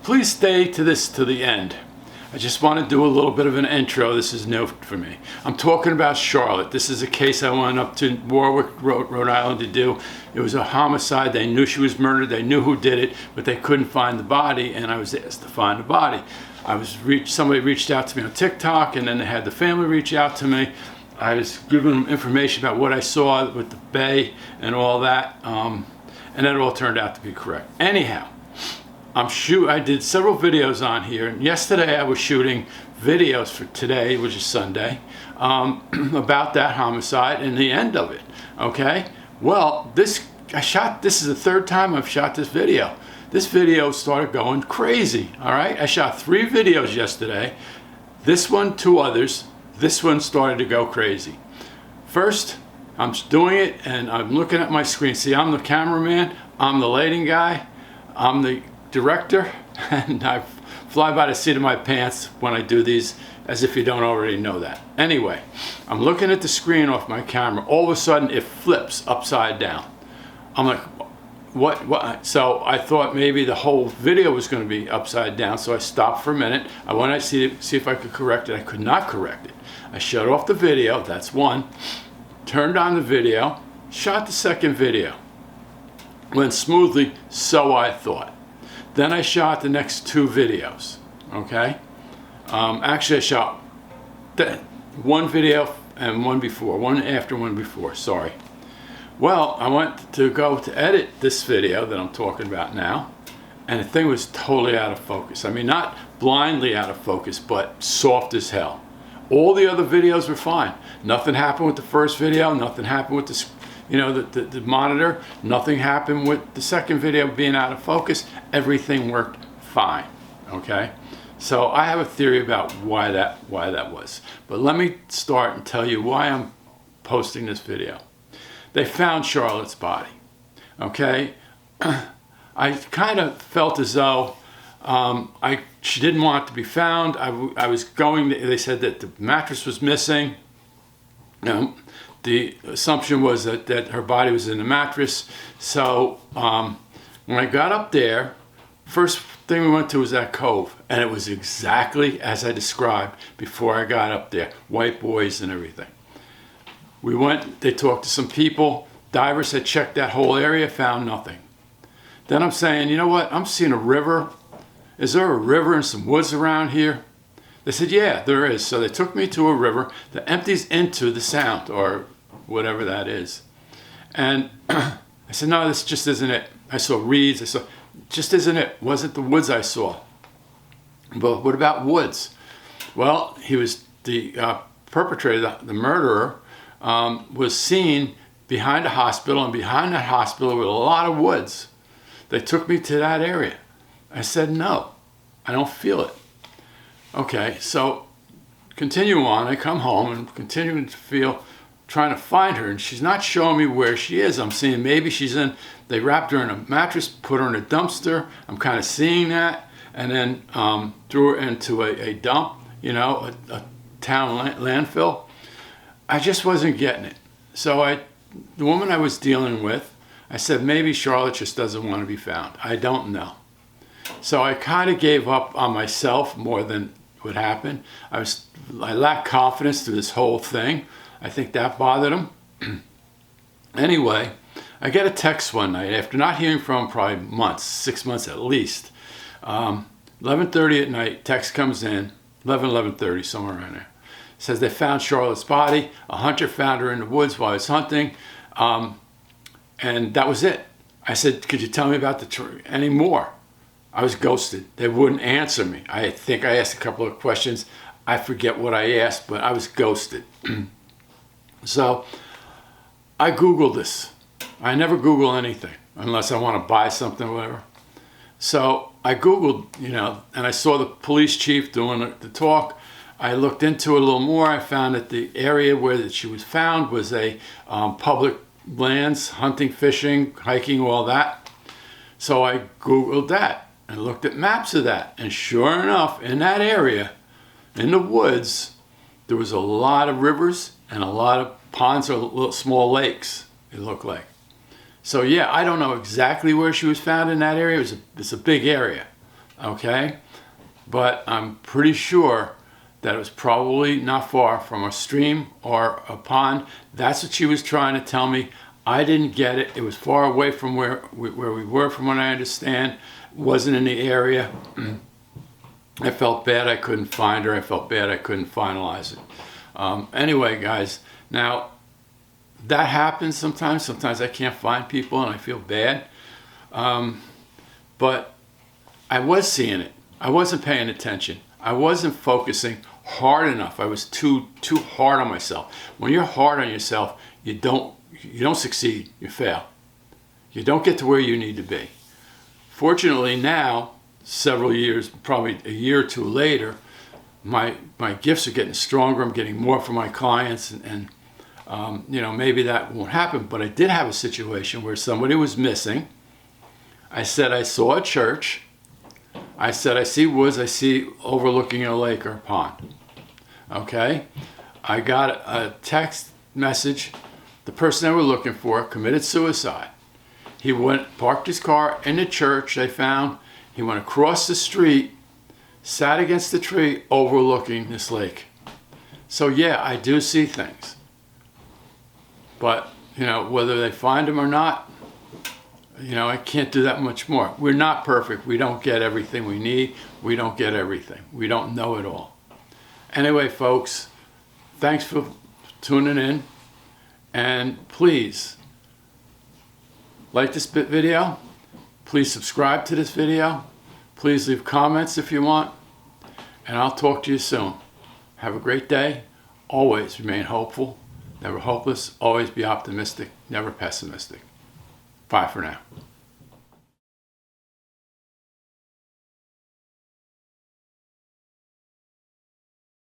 Please stay to the end. I just want to do a little bit of an intro. This is new for me. I'm talking about Charlotte. This is a case I went up to Warwick, Rhode Island to do. It was a homicide. They knew she was murdered. They knew who did it, but they couldn't find the body, and I was asked to find the body. Somebody reached out to me on TikTok, and then they had the family reach out to me. I was giving them information about what I saw with the bay and all that, and that all turned out to be correct. Anyhow, I did several videos on here, and yesterday I was shooting videos for today, which is Sunday, about that homicide and the end of it. Okay, well, this is the third time I've shot this video. This video started going crazy. All right, I shot 3 videos yesterday. This one, 2 others. This one started to go crazy. First, I'm doing it and I'm looking at my screen. See, I'm the cameraman, I'm the lighting guy, I'm the director, and I fly by the seat of my pants when I do these, as if you don't already know that. Anyway, I'm looking at the screen off my camera. All of a sudden it flips upside down. I'm like, what? So I thought maybe the whole video was going to be upside down, so I stopped for a minute. I wanted to see if I could correct it. I could not correct it. I shut off the video, that's one, turned on the video, shot the second video. Went smoothly, so I thought. Then I shot the next 2 videos, okay? Actually, I shot one video and one before, one after, one before, sorry. Well, I went to go to edit this video that I'm talking about now, and the thing was totally out of focus. I mean, not blindly out of focus, but soft as hell. All the other videos were fine. Nothing happened with the first video, nothing happened with the monitor, nothing happened with the second video being out of focus. Everything worked fine, okay? So I have a theory about why that was. But let me start and tell you why I'm posting this video. They found Charlotte's body, okay? I kind of felt as though she didn't want to be found. They said that the mattress was missing. The assumption was that her body was in the mattress. So when I got up there, first thing we went to was that cove, and it was exactly as I described before I got up there. White boys and everything. We went, they talked to some people. Divers had checked that whole area, found nothing. Then I'm saying, you know what? I'm seeing a river. Is there a river and some woods around here? They said, yeah, there is. So they took me to a river that empties into the sound, or whatever that is. And I said, no, this just isn't it. I saw reeds. Just isn't it. Wasn't the woods I saw. But what about woods? Well, he was the perpetrator, the murderer, was seen behind a hospital, and behind that hospital were a lot of woods. They took me to that area. I said, no, I don't feel it. Okay, so continue on. I come home and continuing to trying to find her, and she's not showing me where she is. I'm seeing maybe they wrapped her in a mattress, put her in a dumpster. I'm kind of seeing that, and then threw her into a dump, a town landfill. I just wasn't getting it. So the woman I was dealing with, I said, maybe Charlotte just doesn't want to be found. I don't know. So I kind of gave up on myself more than what happened. I lacked confidence through this whole thing. I think that bothered him. Anyway, I get a text one night after not hearing from him probably months, 6 months at least. 11:30 at night, text comes in, 11:30, somewhere around there. It says they found Charlotte's body. A hunter found her in the woods while he was hunting. And that was it. I said, could you tell me about any more? I was ghosted. They wouldn't answer me. I think I asked a couple of questions. I forget what I asked, but I was ghosted. So I Googled this. I never Google anything unless I want to buy something or whatever. So I Googled, and I saw the police chief doing the talk. I looked into it a little more. I found that the area where she was found was a public lands, hunting, fishing, hiking, all that. So I Googled that and looked at maps of that. And sure enough, in that area, in the woods, there was a lot of rivers and a lot of ponds or little small lakes, it looked like. So yeah, I don't know exactly where she was found in that area. It's a big area. okay? But I'm pretty sure that it was probably not far from a stream or a pond. That's what she was trying to tell me. I didn't get it. It was far away from where we were, from what I understand. It wasn't in the area. I felt bad I couldn't find her. I felt bad I couldn't finalize it. Anyway, guys, now that happens sometimes. Sometimes I can't find people and I feel bad. But I was seeing it. I wasn't paying attention. I wasn't focusing hard enough. I was too hard on myself. When you're hard on yourself, you don't succeed. You fail. You don't get to where you need to be. Fortunately now, several years, probably a year or two later, my gifts are getting stronger. I'm getting more from my clients, and you know, maybe that won't happen. But I did have a situation where somebody was missing. I said I saw a church. I said I see woods. I see overlooking a lake or a pond. Okay, I got a text message. The person they were looking for committed suicide. He parked his car in the church. They found. He went across the street, sat against the tree overlooking this lake. So yeah, I do see things. But, you know, whether they find him or not, you know, I can't do that much more. We're not perfect. We don't get everything we need. We don't get everything. We don't know it all. Anyway, folks, thanks for tuning in. And please like this video. Please subscribe to this video. Please leave comments if you want. And I'll talk to you soon. Have a great day. Always remain hopeful. Never hopeless. Always be optimistic. Never pessimistic. Bye for now.